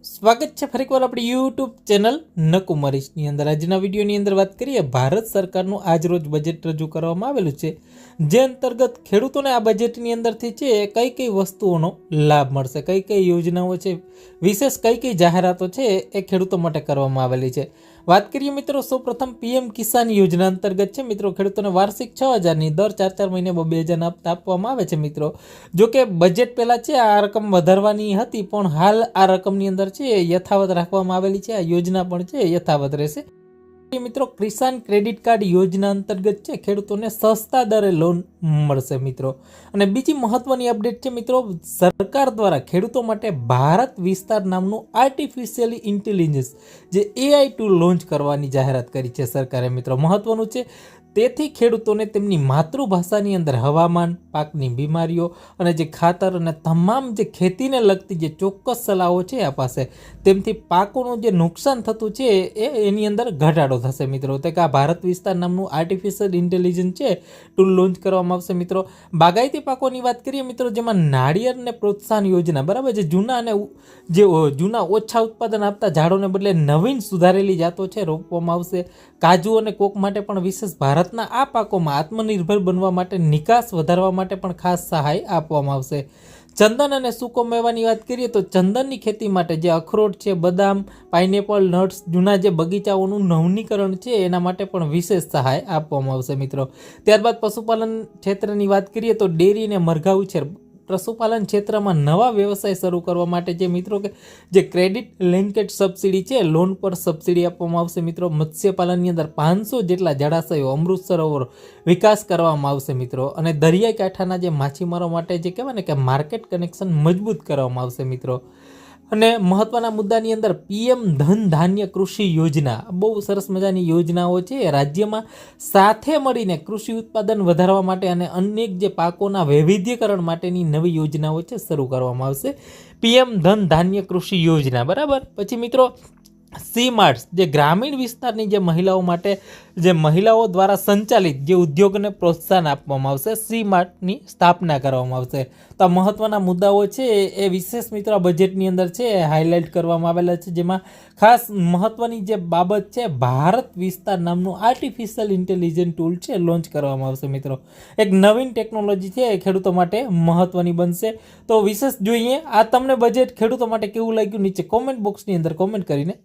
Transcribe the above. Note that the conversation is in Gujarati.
સ્વાગત છે ફરી એકવાર આપણી યુટ્યુબ ચેનલ નકુમરીશની અંદર। આજના વિડીયોની અંદર વાત કરીએ ભારત સરકારનું આજરોજ બજેટ રજૂ કરવામાં આવેલું છે, જે અંતર્ગત ખેડૂતોને આ બજેટની અંદરથી છે કઈ કઈ વસ્તુઓનો લાભ મળશે, કઈ કઈ યોજનાઓ છે, વિશેષ કઈ કઈ જાહેરાતો છે એ ખેડૂતો માટે કરવામાં આવેલી છે। વાત કરીએ મિત્રો, સૌપ્રથમ પીએમ કિસાન યોજના અંતર્ગત છે મિત્રો ખેડૂતોને વાર્ષિક 6,000ની દર 4 મહિને 2,000 આપવામાં આવે છે મિત્રો। જો કે બજેટ પહેલા છે આ રકમ વધારવાની હતી, પણ હાલ આ રકમની અંદર છે યથાવત રાખવામાં આવેલી છે। આ યોજના પણ છે યથાવત રહેશે મિત્રો। કિસાન ક્રેડિટ કાર્ડ યોજના અંતર્ગત છે ખેડૂતોને સસ્તા દરે લોન મળશે મિત્રો। અને બીજી મહત્વની અપડેટ છે મિત્રો, સરકાર દ્વારા ખેડૂતો માટે ભારત વિસ્તાર નામનું આર્ટિફિશિયલી ઇન્ટેલિજન્સ જે AI ટૂલ લોન્ચ કરવાની જાહેરાત કરી છે સરકારે મિત્રો। મહત્વનું છે, તેથી ખેડૂતોને તેમની માતૃભાષાની અંદર હવામાન, પાકની બીમારીઓ અને જે ખાતર અને તમામ જે ખેતીને લગતી જે ચોક્કસ સલાહો છે અપાશે, તેમથી પાકોનું જે નુકસાન થતું છે એની અંદર ઘટાડો થશે મિત્રો। તો કે આ ભારત વિસ્તાર નામનું આર્ટિફિશિયલ ઇન્ટેલિજન્સ છે ટૂલ લોન્ચ કરવામાં આવશે મિત્રો। બાગાયતી પાકોની વાત કરીએ મિત્રો, જેમાં નાળિયેરને પ્રોત્સાહન યોજના બરાબર, જે જૂના ઓછા ઉત્પાદન આપતા ઝાડોને બદલે નવીન સુધારેલી જાતો છે રોપવામાં આવશે। કાજુ અને કોક માટે પણ વિશેષ ભારતના આ પાકોમાં આત્મનિર્ભર બનવા માટે નિકાસ વધારવા માટે પણ ખાસ સહાય આપવામાં આવશે। ચંદન અને સૂકો મેવાની વાત કરીએ તો ચંદનની ખેતી માટે જે અખરોટ છે, બદામ, પાઇનેપલ, નટ્સ, જૂના જે બગીચાઓનું નવીનીકરણ છે એના માટે પણ વિશેષ સહાય આપવામાં આવશે મિત્રો। ત્યારબાદ પશુપાલન ક્ષેત્રની વાત કરીએ તો ડેરી અને મરઘા ઉછેર પશુપાલન ક્ષેત્રમાં નવા વ્યવસાય શરૂ કરવા માટે જે મિત્રો કે જે ક્રેડિટ લિંકેજ સબસિડી છે, લોન પર સબસિડી આપવામાં આવશે મિત્રો। મત્સ્યપાલનની અંદર 500 જેટલા જળાશયો, અમૃત સરોવરો વિકાસ કરવામાં આવશે મિત્રો। અને દરિયાઈ કાંઠાના જે માછીમારો માટે જે કહેવાય ને કે માર્કેટ કનેક્શન મજબૂત કરવામાં આવશે મિત્રો। અને મહત્વના મુદ્દાની અંદર પીએમ ધન ધાન્ય કૃષિ યોજના, બહુ સરસ મજાની યોજનાઓ છે રાજ્યમાં સાથે મળીને કૃષિ ઉત્પાદન વધારવા માટે અને અનેક જે પાકોના વૈવિધ્યકરણ માટેની નવી યોજનાઓ છે શરૂ કરવામાં આવશે, પીએમ ધન ધાન્ય કૃષિ યોજના બરાબર। પછી મિત્રો સી માર્ટ્સ, જે ગ્રામીણ વિસ્તારની જે મહિલાઓ માટે જે મહિલાઓ દ્વારા સંચાલિત જે ઉદ્યોગને પ્રોત્સાહન આપવામાં આવશે, સી માર્ટની સ્થાપના કરવામાં આવશે। તો આ મહત્વના મુદ્દાઓ છે એ વિશેષ મિત્રો બજેટની અંદર છે હાઇલાઇટ કરવામાં આવેલા છે, જેમાં ખાસ મહત્વની જે બાબત છે ભારત વિસ્તાર નામનું આર્ટિફિશિયલ ઇન્ટેલિજન્સ ટૂલ છે લોન્ચ કરવામાં આવશે મિત્રો। એક નવીન ટેકનોલોજી છે એ ખેડૂતો માટે મહત્વની બનશે। તો વિશેષ જોઈએ આ તમને બજેટ ખેડૂતો માટે કેવું લાગ્યું, નીચે કોમેન્ટ બોક્સની અંદર કોમેન્ટ કરીને